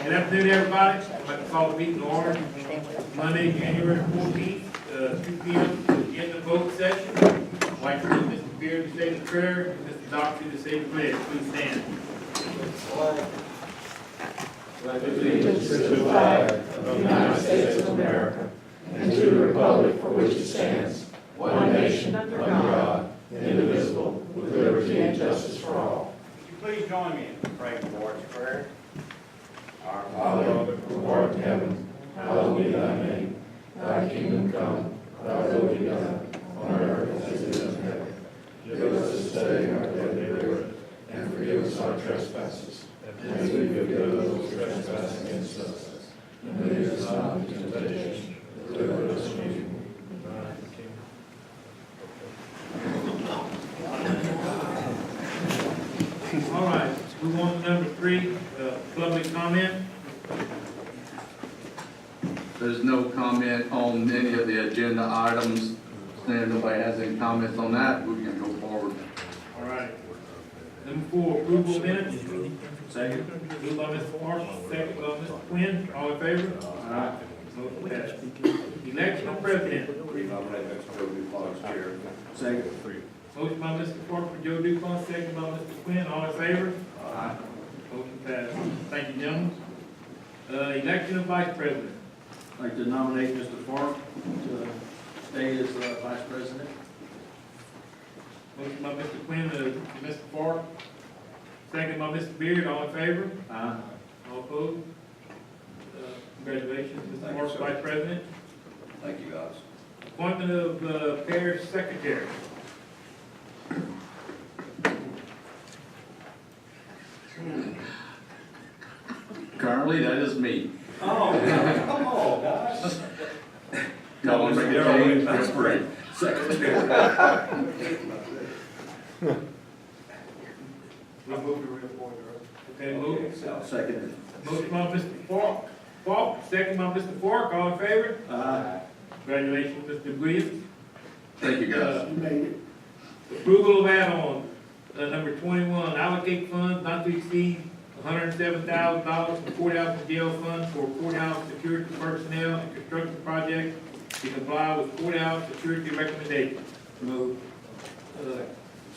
Good afternoon, everybody. I'd like to call the meeting to order. Monday, January 14th, 2 p.m. to begin the vote session. I'd like to need Mr. Beard to say the prayer, and Mr. Doctor to say the pledge. Please stand. Allegiance to the flag of the United States of America and to the republic for which it stands, one nation under God, indivisible, with liberty and justice for all. Would you please join me in praying the Lord's Prayer? Our Father, who art in heaven, hallowed be thy name. Thy kingdom come, thy will be done, on earth as it is in heaven. Give us this day our daily bread, and forgive us our trespasses, as we forgive those who trespass against us. And lead us not into temptation, but deliver us from evil. All right, move on to number 3, public comment. There's no comment on any of the agenda items. If nobody has any comments on that, we can go forward. All right. Number 4, approval of minutes. Second. Moved by Mr. Park, second by Mr. Quinn. All in favor? Aye. Motion passed. Election of president. Re-nominate Mr. Joe DuPont as chair. Second. Motion by Mr. Park for Joe Dupont, second by Mr. Quinn. All in favor? Aye. Motion passed. Thank you, gentlemen. Election of vice president. I'd like to nominate Mr. Fark to stay as vice president. Motion by Mr. Quinn, Mr. Park, second by Mr. Beard. All in favor? Aye. All opposed? Congratulations, Mr. Thank you, Park, sir. vice president. Thank you, guys. Appointment of parish secretary. Currently, that is me. Oh, come on, guys. Y'all want to make a change? That's great. Okay, move. Second. Motion by Mr. Falk, second by Mr. Fork. All in favor? Aye. Congratulations, Mr. Williams. Thank you, guys. Approval of add-on, number 21, allocate funds not to exceed $107,000 from courthouse and jail funds for courthouse security personnel and construction projects to comply with courthouse security recommendations. Move.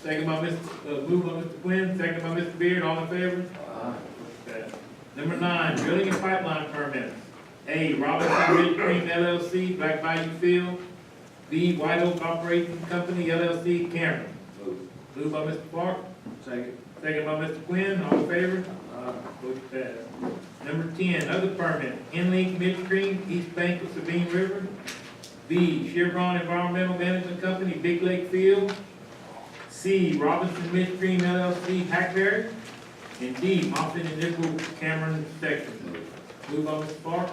Second by moved by Mr. Quinn, second by Mr. Beard, all in favor? Okay. Number 9, drilling and pipeline permits. A, Robinson Ridge Creek LLC, Black Bayou Field. B, White Oak Operating Company LLC, Cameron. Moved by Mr. Park, Second. second by Mr. Quinn, all in favor? Motion passed. Number 10, other permit, Inlink Midstream, East Bank of Sabine River. B, Chevron Environmental Management Company, Big Lake Field. C, Robinson Midstream LLC, Hackberry. And D, Moffitt and Nickel Cameron Section. Moved by Mr. Park,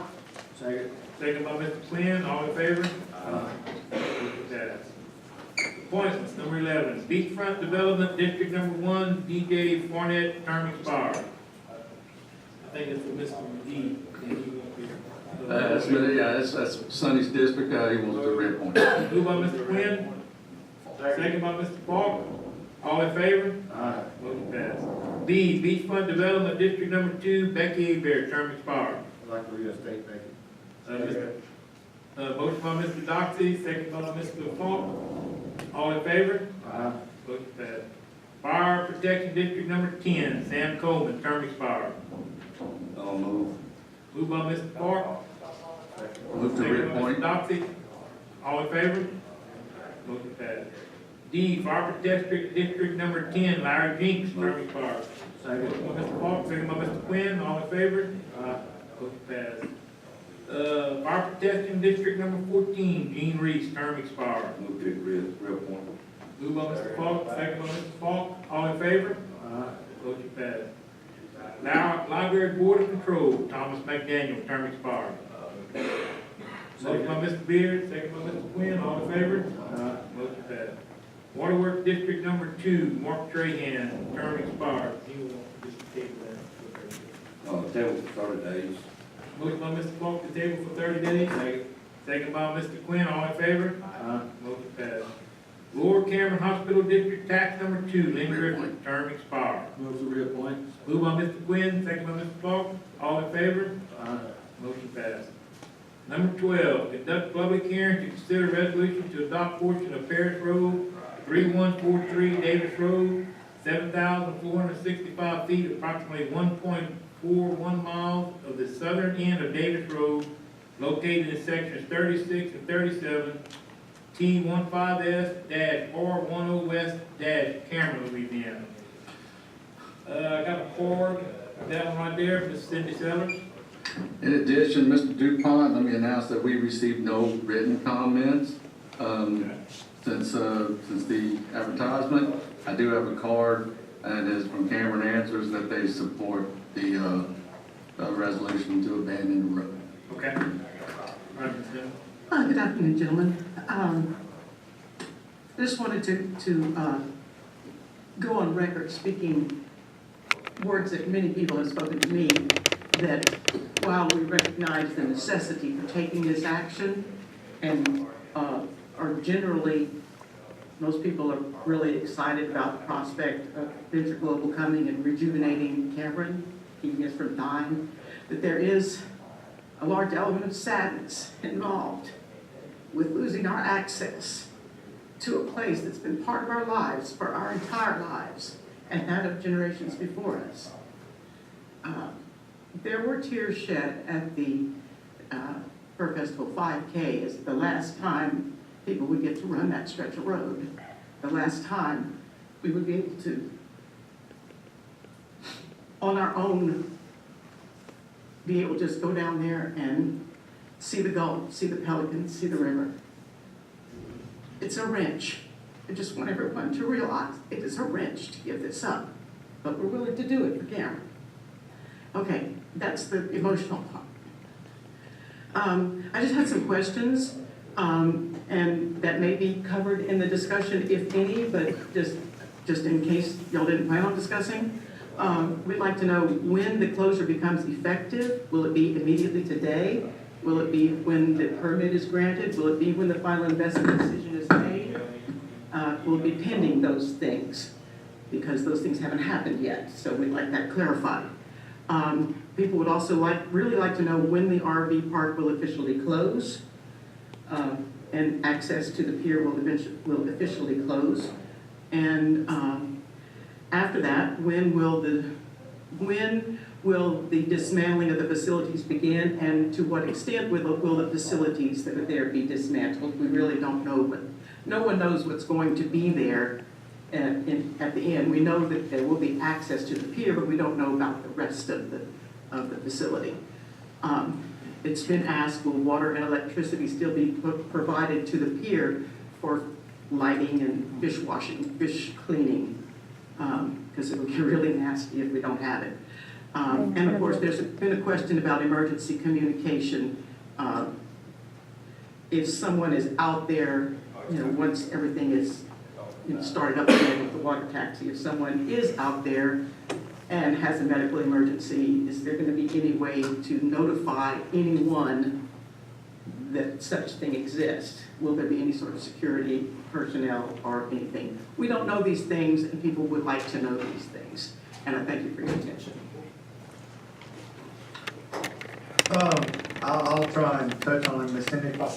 Second. second by Mr. Quinn, all in favor? Motion passed. Appointments, number 11, Beachfront Development District Number 1, DJ Fournette, term expired. I think it's for Mr. D. That's Sonny's district. He wants to reappoint. Moved by Mr. Quinn, second by Mr. Park, all in favor? Aye. Motion passed. B, Beachfront Development District Number 2, Becky Abear, term expired. I'd like to reinstate Becky. Motion by Mr. Doxey, second by Mr. Falk, all in favor? Aye. Motion passed. Fire Protection District Number 10, Sam Coleman, term expired. I'll move. Moved by Mr. Park, Move to second by Mr. reappoint. Doxey, all in favor? Motion passed. D, Fire Protection District Number 10, Larry Jinks, term expired. Second. Motion by Mr. Park, second by Mr. Quinn, all in favor? Motion passed. Fire Protection District Number 14, Gene Reese, term expired. Move to reappoint. Moved by Mr. Falk, second by Mr. Falk, all in favor? Aye. Motion passed. Now, Library Board of Control, Thomas McDaniel, term expired. Motion by Mr. Beard, second by Mr. Quinn, all in favor? Motion passed. Waterworks District Number 2, Mark Trahan, term expired. You want to just table that? Table for 30 days. Motion by Mr. Falk to table for 30 days. Second by Mr. Quinn, all in favor? Aye. Motion passed. Lower Cameron Hospital District Tax Number 2, Lynn Griffin, term expired. Move to reappoint. Moved by Mr. Quinn, second by Mr. Falk. All in favor? Aye. Motion passed. Number 12, conduct public hearing to consider resolution to adopt portion of Paris Road, 3143 Davis Road, 7,465 feet, approximately 1.41 miles of the southern end of Davis Road, located in sections 36 and 37, T15S-R10 West-Cameron, Louisiana. I got a card, that one right there, Ms. Cindy Sellers. In addition, Mr. Dupont, let me announce that we received no written comments since the advertisement. I do have a card, and it is from Cameron Answers that they support the resolution to abandon the road. Okay. Right, Ms. Dillon. Good afternoon, gentlemen. I just wanted to go on record speaking words that many people have spoken to me, that while we recognize the necessity for taking this action and are generally, most people are really excited about the prospect of Venture Global coming and rejuvenating Cameron, keeping us from dying, that there is a large element of sadness involved with losing our access to a place that's been part of our lives for our entire lives and that of generations before us. There were tears shed at the Fur Festival 5K as the last time people would get to run that stretch of road, the last time we would be able to, on our own, be able to just go down there and see the Gulf, see the pelicans, see the river. It's a wrench. I just want everyone to realize it is a wrench to give this up, but we're willing to do it for Cameron. Okay, that's the emotional part. I just had some questions, and that may be covered in the discussion, if any, but just in case y'all didn't plan on discussing. We'd like to know when the closure becomes effective. Will it be immediately today? Will it be when the permit is granted? Will it be when the final investment decision is made? Will it be pending those things? Because those things haven't happened yet, so we'd like that clarified. People would also really like to know when the RV park will officially close, and access to the pier will officially close. And after that, when will the dismantling of the facilities begin, and to what extent will the facilities that are there be dismantled? We really don't know, but no one knows what's going to be there at the end. We know that there will be access to the pier, but we don't know about the rest of the facility. It's been asked, will water and electricity still be provided to the pier for lighting and fish washing, fish cleaning? Because it would get really nasty if we don't have it. And of course, there's been a question about emergency communication. If someone is out there, once everything is started up again with the water taxi, if someone is out there and has a medical emergency, is there going to be any way to notify anyone that such thing exists? Will there be any sort of security personnel or anything? We don't know these things, and people would like to know these things. And I thank you for your attention. I'll try and touch on it, Ms. Cindy. If I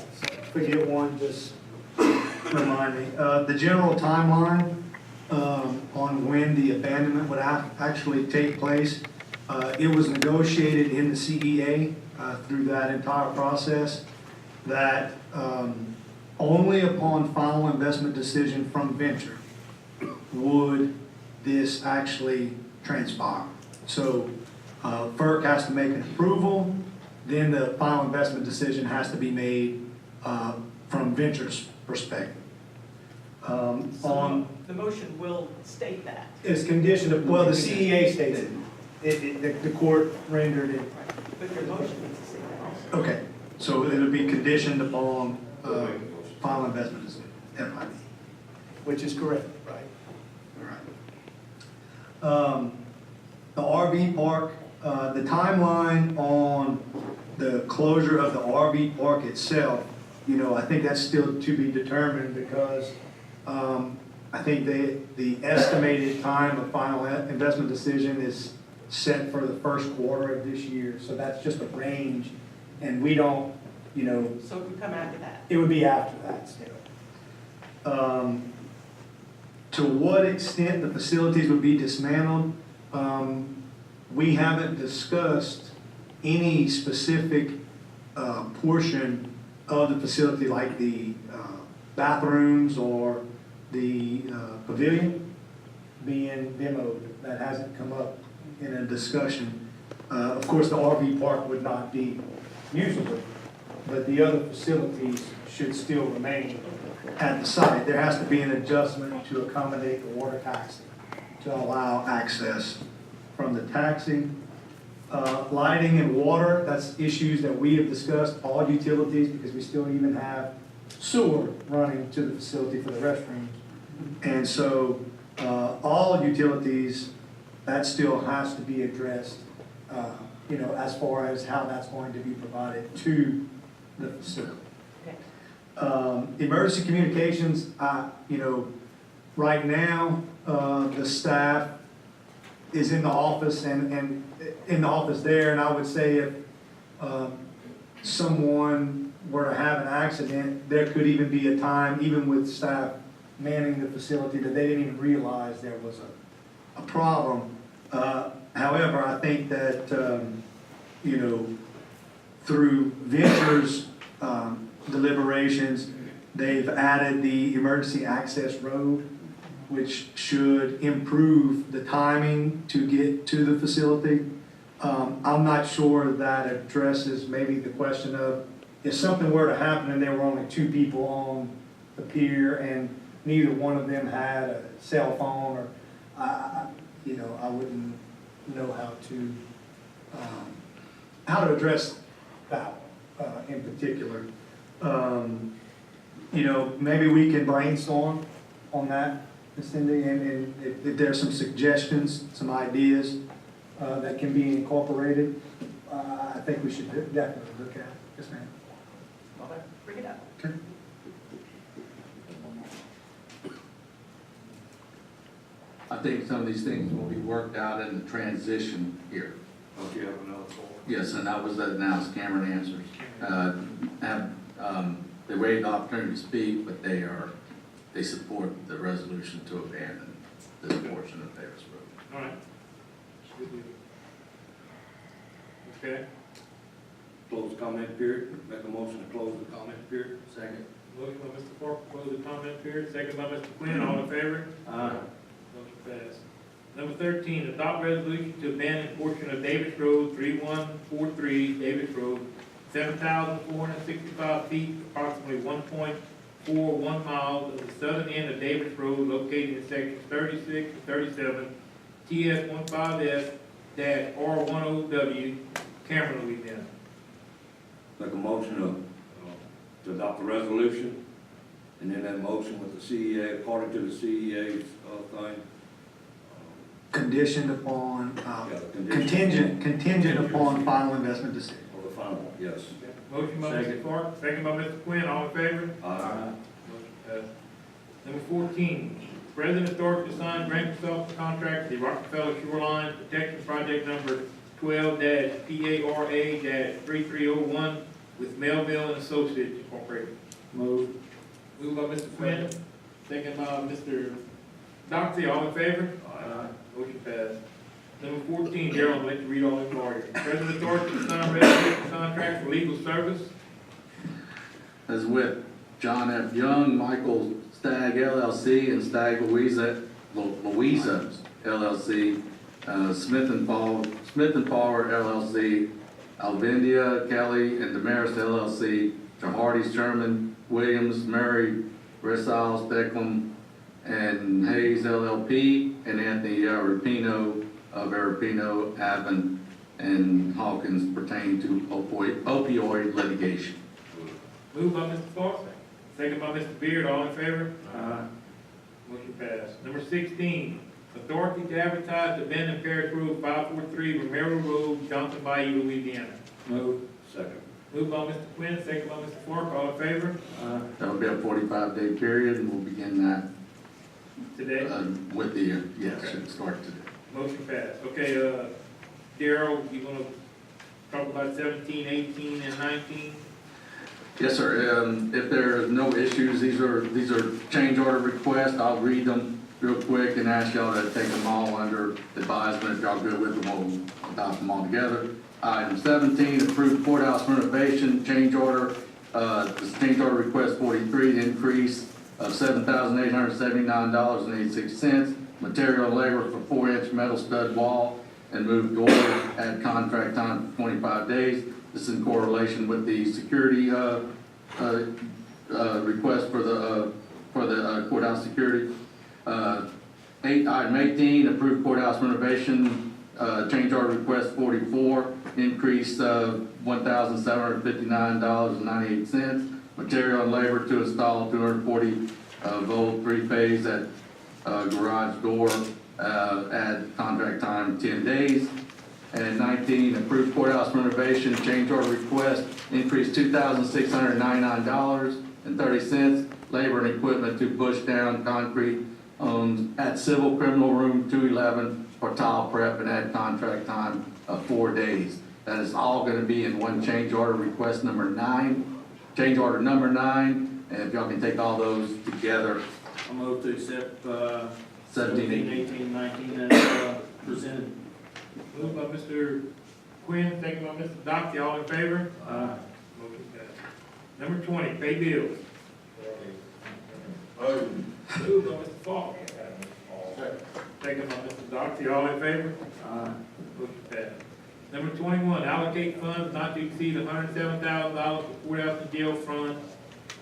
forget one, just remind me. The general timeline on when the abandonment would actually take place, it was negotiated in the CEA through that entire process that only upon final investment decision from Venture would this actually transpire. So FERC has to make an approval, then the final investment decision has to be made from Venture's perspective. The motion will state that. It's conditioned, well, the CEA states it. The court rendered it. But your motion needs to say that also. Okay, so it'll be conditioned upon final investment decision, FID. Which is correct, right? All right. The RV park, the timeline on the closure of the RV park itself, I think that's still to be determined because I think the estimated time of final investment decision is set for the first quarter of this year, so that's just a range. And we don't, you know, So it would come after that. it would be after that still. To what extent the facilities would be dismantled, we haven't discussed any specific portion of the facility, like the bathrooms or the pavilion being demoed. That hasn't come up in a discussion. Of course, the RV park would not be usable, but the other facilities should still remain at the site. There has to be an adjustment to accommodate the water taxi, to allow access from the taxi. Lighting and water, that's issues that we have discussed, all utilities, because we still even have sewer running to the facility for the restrooms. And so, all utilities, that still has to be addressed, you know, as far as how that's going to be provided to the facility. Okay. Emergency communications, you know, right now, the staff is in the office and in the office there, and I would say if someone were to have an accident, there could even be a time, even with staff manning the facility, that they didn't even realize there was a problem. However, I think that, you know, through Venture's deliberations, they've added the emergency access road, which should improve the timing to get to the facility. I'm not sure that addresses maybe the question of, if something were to happen and there were only two people on the pier and neither one of them had a cell phone, or, you know, I wouldn't know how to address that in particular. You know, maybe we can brainstorm on that, Ms. Cindy, and if there's some suggestions, some ideas that can be incorporated, I think we should definitely look at it. Yes, ma'am. Well, bring it up. Okay. I think some of these things will be worked out in the transition here. Don't you have another call? Yes, and that was announced, Cameron answers. They waived the opportunity to speak, but they support the resolution to abandon this portion of Davis Road. All right. Okay, Close the comment period, make a motion to close the comment period. Second. motion by Mr. Parker, close the comment period, second by Mr. Quinn, all in favor? Motion passed. Number 13, adopt resolution to abandon portion of Davis Road, 3143 Davis Road, 7,465 feet, approximately 1.41 miles of the southern end of Davis Road, located in sections 36 and 37, TS15S-R10W, Cameron, Louisiana. Make a motion to adopt the resolution, and then that motion with the CEA, according to the CEA's thing. Conditioned upon, Yeah, the condition. contingent upon final investment decision. Or the final, yes. Motion by Mr. Parker, second by Mr. Quinn, all in favor? Aye. Motion passed. Number 14, President authority to sign grant consultant contract for the Rockefeller Shoreline Protection Project number 12-PARA-3301 with Melville and Associates Incorporated. Move. Moved by Mr. Quinn, second by Mr. Doxey, all in favor? Aye. Motion passed. Number 14, Gerald, I'd like to read all in for you. President authority to sign resolution contract for legal service. As with John F. Young, Michael Stagg LLC, and Stagg Louisa LLC, Smith and Power LLC, Alvindia, Kelly, and Damaris LLC, Jahardy, Sherman, Williams, Murray, Resiles, Declan, and Hayes LLP, and Anthony Rapino of Rapino, Avon, and Hawkins pertaining to opioid litigation. Moved by Mr. Parker, second by Mr. Beard, all in favor? Aye. Motion passed. Number 16, authority to advertise the Bend and Ferris Road, 543 Romero Road, Johnson Bayou, Louisiana. Move. Second. Moved by Mr. Quinn, second by Mr. Clark, all in favor? Aye. That'll be a 45-day period, and we'll begin that today. With the, yes, should start today. Motion passed. Okay, Darrell, you wanna talk about 17, 18, and 19? Yes, sir. If there are no issues, these are change order requests. I'll read them real quick and ask y'all to take them all under advisement. If y'all good with them, we'll adopt them all together. Item 17, approved courthouse renovation change order. This change order request 43, the increase of $7,879.86. Material and labor for 4-inch metal stud wall and move door at contract time for 25 days. This is in correlation with the security request for the courthouse security. Item 18, approved courthouse renovation change order request 44, increase of $1,759.98. Material and labor to install 240 volt three-phase at garage door at contract time 10 days. And 19, approved courthouse renovation change order request, increase $2,699.30. Labor and equipment to push down concrete at civil criminal room 211 for tile prep and add contract time of 4 days. That is all gonna be in one change order request number 9, change order number 9, and if y'all can take all those together. I'll move to accept, 17, 17, 18, 19 as, presented. Moved by Mr. Quinn, second by Mr. Doxey, all in favor? Motion passed. Number 20, pay bills. Moved by Mr. Falk. Second by Mr. Doxey, all in favor? Motion passed. Number 21, allocate funds not to exceed $107,000 for courthouse and jail fund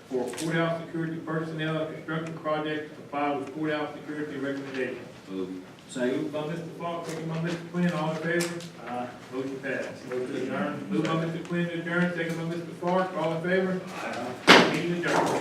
for courthouse security personnel and construction projects to file with courthouse security recommendations. Second. Moved by Mr. Falk, second by Mr. Quinn, all in favor? Motion passed. Move to adjourn. Moved by Mr. Quinn to adjourn, second by Mr. Falk, all in favor? Meeting adjourned.